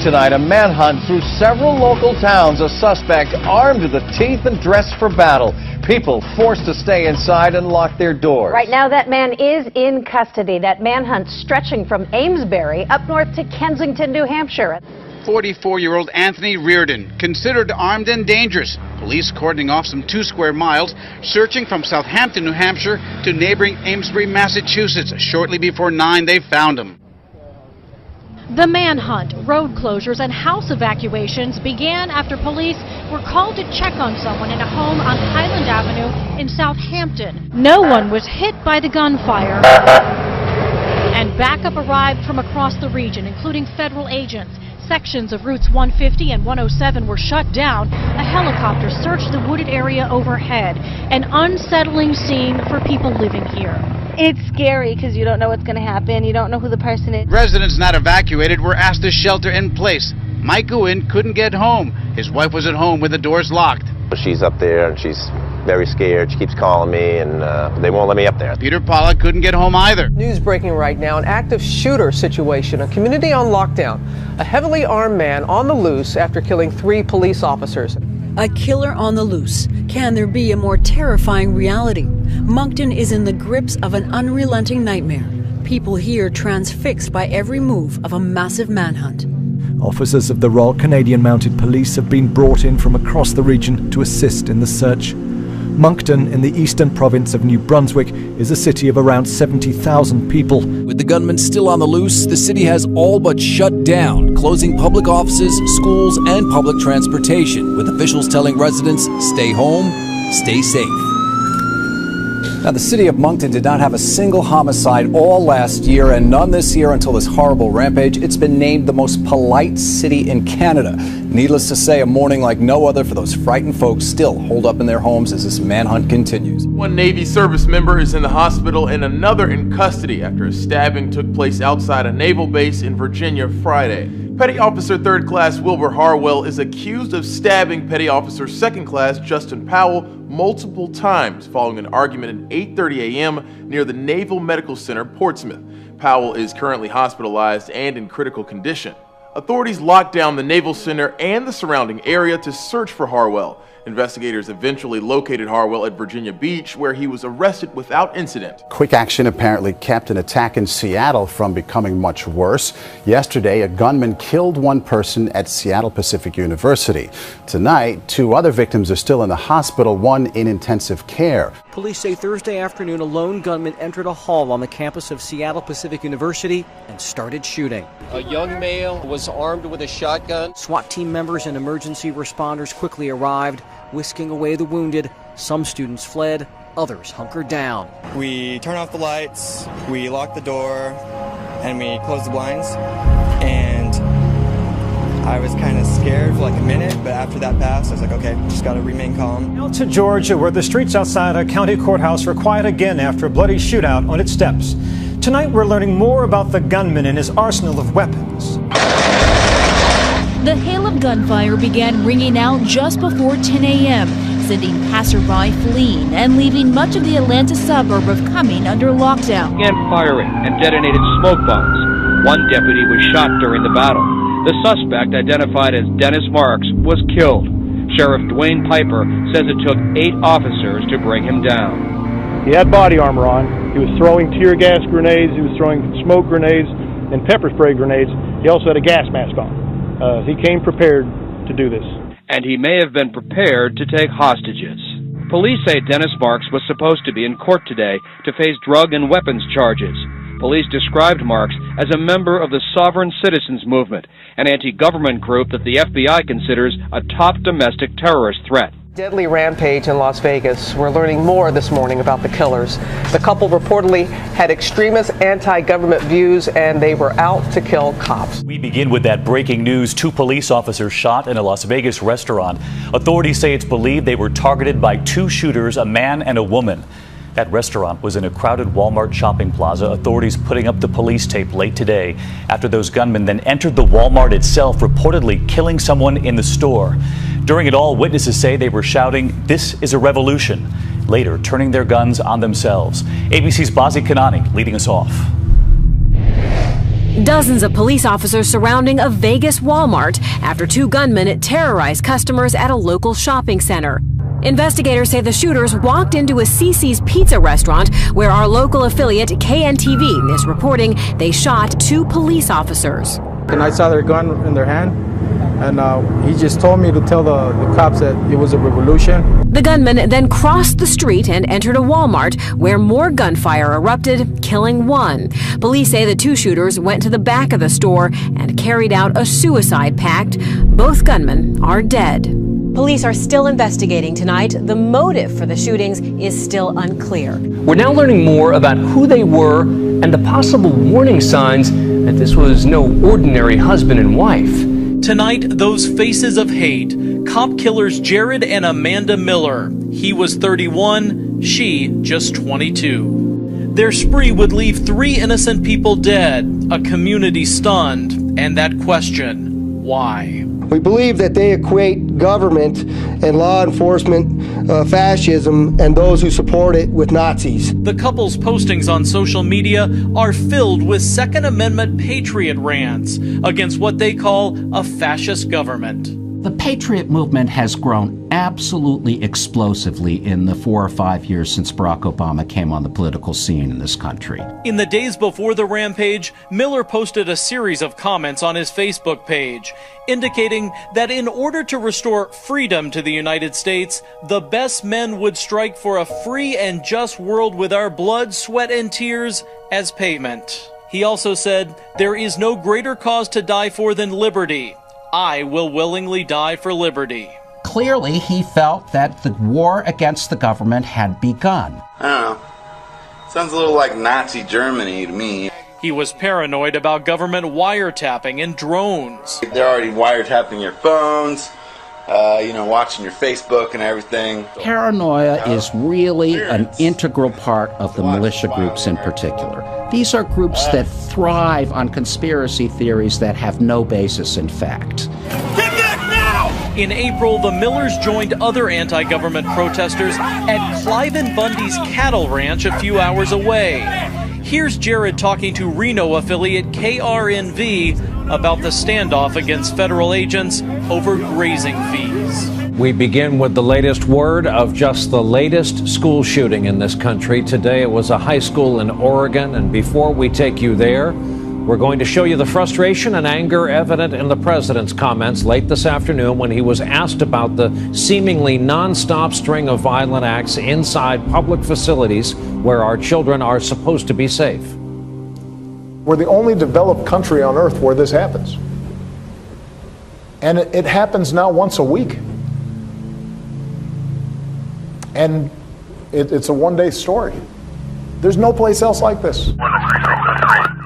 tonight, a manhunt through several local towns. A suspect armed to the teeth and dressed for battle. People forced to stay inside and lock their doors. Right now, that man is in custody. That manhunt stretching from Amesbury up north to Kensington, New Hampshire. 44-year-old Anthony Reardon, considered armed and dangerous. Police cordoning off some 2 square miles, searching from Southampton, New Hampshire to neighboring Amesbury, Massachusetts. Shortly before 9, they found him. The manhunt, road closures, and house evacuations began after police were called to check on someone in a home on Highland Avenue in Southampton. No one was hit by the gunfire. And backup arrived from across the region, including federal agents. Sections of routes 150 and 107 were shut down. A helicopter searched the wooded area overhead. An unsettling scene for people living here. It's scary because you don't know what's going to happen. You don't know who the person is. Residents not evacuated were asked to shelter in place. Mike Guin couldn't get home. His wife was at home with the doors locked. She's up there and she's very scared. She keeps calling me and they won't let me up there. Peter Pollock couldn't get home either. News breaking right now, an active shooter situation, a community on lockdown. A heavily armed man on the loose after killing 3 police officers. A killer on the loose. Can there be a more terrifying reality? Moncton is in the grips of an unrelenting nightmare. People here transfixed by every move of a massive manhunt. Officers of the Royal Canadian Mounted Police have been brought in from across the region to assist in the search. Moncton, in the eastern province of New Brunswick, is a city of around 70,000 people. With the gunman still on the loose, the city has all but shut down, closing public offices, schools, and public transportation, with officials telling residents, stay home, stay safe. Now, the city of Moncton did not have a single homicide all last year and none this year until this horrible rampage. It's been named the most polite city in Canada. Needless to say, a morning like no other for those frightened folks still holed up in their homes as this manhunt continues. One Navy service member is in the hospital and another in custody after a stabbing took place outside a naval base in Virginia Friday. Petty Officer 3rd Class Wilbur Harwell is accused of stabbing Petty Officer 2nd Class Justin Powell multiple times following an argument at 8:30 a.m. near the Naval Medical Center, Portsmouth. Powell is currently hospitalized and in critical condition. Authorities locked down the Naval Center and the surrounding area to search for Harwell. Investigators eventually located Harwell at Virginia Beach, where he was arrested without incident. Quick action apparently kept an attack in Seattle from becoming much worse. Yesterday, a gunman killed 1 person at Seattle Pacific University. Tonight, 2 other victims are still in the hospital, 1 in intensive care. Police say Thursday afternoon, a lone gunman entered a hall on the campus of Seattle Pacific University and started shooting. A young male was armed with a shotgun. SWAT team members and emergency responders quickly arrived, whisking away the wounded. Some students fled, others hunkered down. We turned off the lights, we locked the door, and we closed the blinds. And I was kind of scared for like a minute, but after that passed, I was like, okay, just got to remain calm. Now to Georgia, where the streets outside a county courthouse were quiet again after a bloody shootout on its steps. Tonight, we're learning more about the gunman and his arsenal of weapons. The hail of gunfire began ringing out just before 10 a.m., sending passerby fleeing and leaving much of the Atlanta suburb of Cumming under lockdown. Began firing and detonated smoke bombs. 1 deputy was shot during the battle. The suspect, identified as Dennis Marks, was killed. Sheriff Dwayne Piper says it took 8 officers to bring him down. He had body armor on. He was throwing tear gas grenades. He was throwing smoke grenades and pepper spray grenades. He also had a gas mask on. He came prepared to do this. And he may have been prepared to take hostages. Police say Dennis Marks was supposed to be in court today to face drug and weapons charges. Police described Marks as a member of the Sovereign Citizens Movement, an anti-government group that the FBI considers a top domestic terrorist threat. Deadly rampage in Las Vegas. We're learning more this morning about the killers. The couple reportedly had extremist anti-government views and they were out to kill cops. We begin with that breaking news. 2 police officers shot in a Las Vegas restaurant. Authorities say it's believed they were targeted by 2 shooters, a man and a woman. That restaurant was in a crowded Walmart shopping plaza. Authorities putting up the police tape late today after those gunmen then entered the Walmart itself, reportedly killing someone in the store. During it all, witnesses say they were shouting, "This is a revolution," later turning their guns on themselves. ABC's Bazi Kanani leading us off. Dozens of police officers surrounding a Vegas Walmart after 2 gunmen terrorized customers at a local shopping center. Investigators say the shooters walked into a CiCi's Pizza restaurant where our local affiliate KNTV is reporting they shot 2 police officers. And I saw their gun in their hand, and he just told me to tell the cops that it was a revolution. The gunman then crossed the street and entered a Walmart where more gunfire erupted, killing 1. Police say the 2 shooters went to the back of the store and carried out a suicide pact. Both gunmen are dead. Police are still investigating tonight. The motive for the shootings is still unclear. We're now learning more about who they were and the possible warning signs that this was no ordinary husband and wife. Tonight, those faces of hate. Cop killers Jared and Amanda Miller. He was 31, she just 22. Their spree would leave 3 innocent people dead, a community stunned, and that question, why? We believe that they equate government and law enforcement, fascism, and those who support it with Nazis. The couple's postings on social media are filled with Second Amendment patriot rants against what they call a fascist government. The Patriot movement has grown absolutely explosively in the 4 or 5 years since Barack Obama came on the political scene in this country. In the days before the rampage, Miller posted a series of comments on his Facebook page, indicating that in order to restore freedom to the United States, the best men would strike for a free and just world with our blood, sweat, and tears as payment. He also said, "There is no greater cause to die for than liberty. I will willingly die for liberty." Clearly, he felt that the war against the government had begun. I don't know. Sounds a little like Nazi Germany to me. He was paranoid about government wiretapping and drones. They're already wiretapping your phones, watching your Facebook and everything. Paranoia is really an integral part of the militia groups in particular. These are groups that thrive on conspiracy theories that have no basis in fact. In April, the Millers joined other anti-government protesters at Cliven Bundy's cattle ranch a few hours away. Here's Jared talking to Reno affiliate KRNV about the standoff against federal agents over grazing fees. We begin with the latest word of just the latest school shooting in this country. Today it was a high school in Oregon, and before we take you there, we're going to show you the frustration and anger evident in the president's comments late this afternoon when he was asked about the seemingly nonstop string of violent acts inside public facilities where our children are supposed to be safe. We're the only developed country on earth where this happens. And it happens now once a week. And it's a one-day story. There's no place else like this.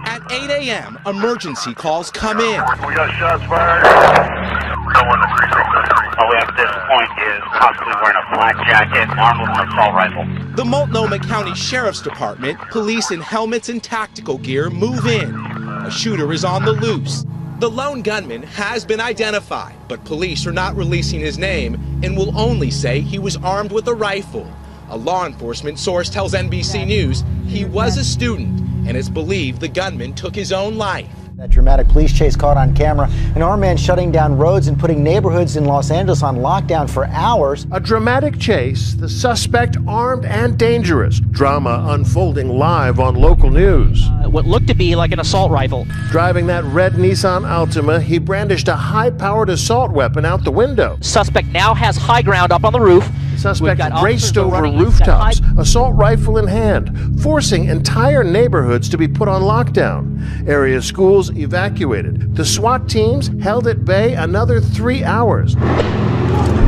At 8 a.m., emergency calls come in. We got shots fired. No one in 363. All we have at this point is possibly wearing a flak jacket, armed with an assault rifle. The Multnomah County Sheriff's Department, police in helmets and tactical gear move in. A shooter is on the loose. The lone gunman has been identified, but police are not releasing his name and will only say he was armed with a rifle. A law enforcement source tells NBC News he was a student, and it's believed the gunman took his own life. That dramatic police chase caught on camera. An armed man shutting down roads and putting neighborhoods in Los Angeles on lockdown for hours. A dramatic chase, the suspect armed and dangerous. Drama unfolding live on local news. What looked to be like an assault rifle. Driving that red Nissan Altima, he brandished a high-powered assault weapon out the window. Suspect now has high ground up on the roof. Suspect raced over rooftops, assault rifle in hand, forcing entire neighborhoods to be put on lockdown. Area schools evacuated. The SWAT teams held at bay another 3 hours.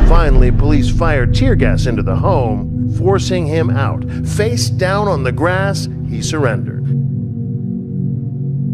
Finally, police fired tear gas into the home, forcing him out. Face down on the grass, he surrendered.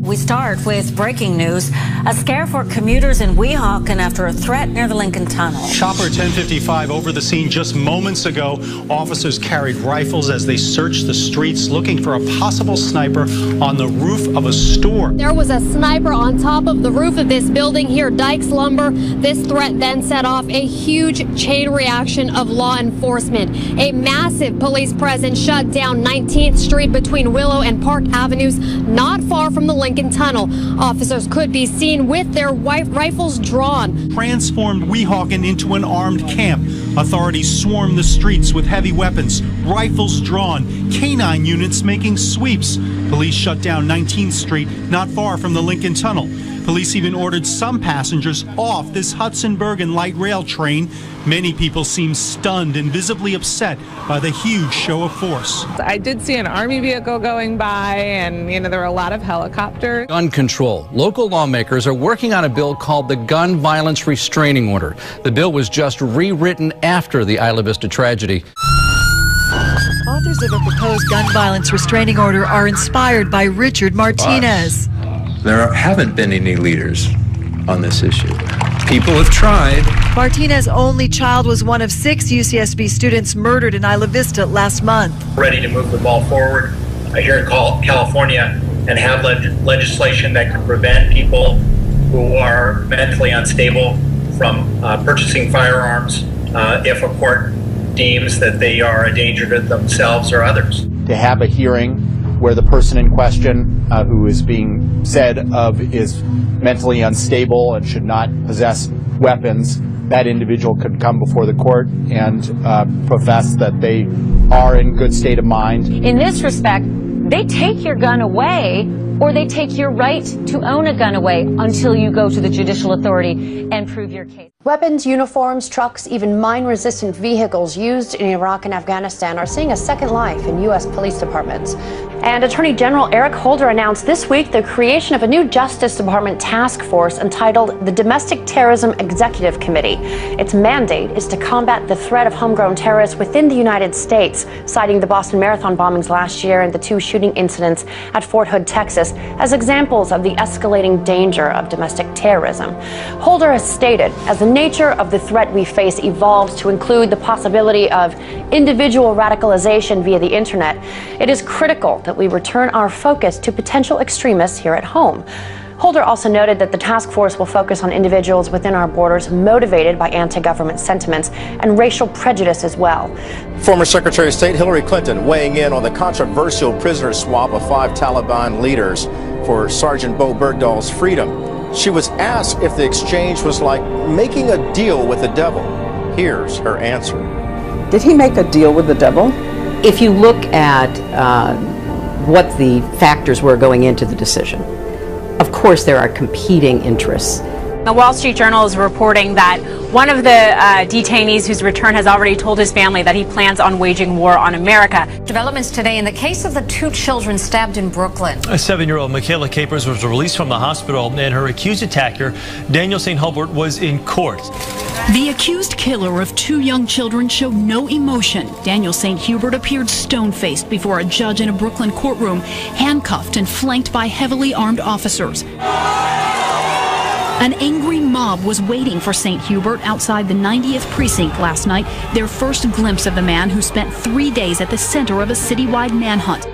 We start with breaking news. A scare for commuters in Weehawken after a threat near the Lincoln Tunnel. Chopper 1055 over the scene just moments ago. Officers carried rifles as they searched the streets looking for a possible sniper on the roof of a store. There was a sniper on top of the roof of this building here, Dykes Lumber. This threat then set off a huge chain reaction of law enforcement. A massive police presence shut down 19th Street between Willow and Park Avenues, not far from the Lincoln Lincoln Tunnel. Officers could be seen with their rifles drawn. Transformed Weehawken into an armed camp. Authorities swarmed the streets with heavy weapons, rifles drawn, canine units making sweeps. Police shut down 19th Street, not far from the Lincoln Tunnel. Police even ordered some passengers off this Hudson-Bergen light rail train. Many people seem stunned and visibly upset by the huge show of force. I did see an Army vehicle going by, and there were a lot of helicopters. Gun control. Local lawmakers are working on a bill called the Gun Violence Restraining Order. The bill was just rewritten after the Isla Vista tragedy. Authors of a proposed gun violence restraining order are inspired by Richard Martinez. There haven't been any leaders on this issue. People have tried. Martinez's only child was one of 6 UCSB students murdered in Isla Vista last month. Ready to move the ball forward here in California and have legislation that can prevent people who are mentally unstable from purchasing firearms if a court deems that they are a danger to themselves or others. To have a hearing where the person in question who is being said of is mentally unstable and should not possess weapons, that individual could come before the court and profess that they are in good state of mind. In this respect, they take your gun away, or they take your right to own a gun away until you go to the judicial authority and prove your case. Weapons, uniforms, trucks, even mine-resistant vehicles used in Iraq and Afghanistan are seeing a second life in U.S. police departments. And Attorney General Eric Holder announced this week the creation of a new Justice Department task force entitled the Domestic Terrorism Executive Committee. Its mandate is to combat the threat of homegrown terrorists within the United States, citing the Boston Marathon bombings last year and the 2 shooting incidents at Fort Hood, Texas, as examples of the escalating danger of domestic terrorism. Holder has stated, as the nature of the threat we face evolves to include the possibility of individual radicalization via the internet, it is critical that we return our focus to potential extremists here at home. Holder also noted that the task force will focus on individuals within our borders motivated by anti-government sentiments and racial prejudice as well. Former Secretary of State Hillary Clinton weighing in on the controversial prisoner swap of 5 Taliban leaders for Sergeant Bo Bergdahl's freedom. She was asked if the exchange was like making a deal with the devil. Here's her answer. Did he make a deal with the devil? If you look at what the factors were going into the decision, of course there are competing interests. The Wall Street Journal is reporting that one of the detainees whose return has already told his family that he plans on waging war on America. Developments today in the case of the 2 children stabbed in Brooklyn. A 7-year-old Michaela Capers was released from the hospital, and her accused attacker, Daniel St. Hubert, was in court. The accused killer of 2 young children showed no emotion. Daniel St. Hubert appeared stone-faced before a judge in a Brooklyn courtroom, handcuffed and flanked by heavily armed officers. An angry mob was waiting for St. Hubert outside the 90th precinct last night, their first glimpse of the man who spent 3 days at the center of a citywide manhunt.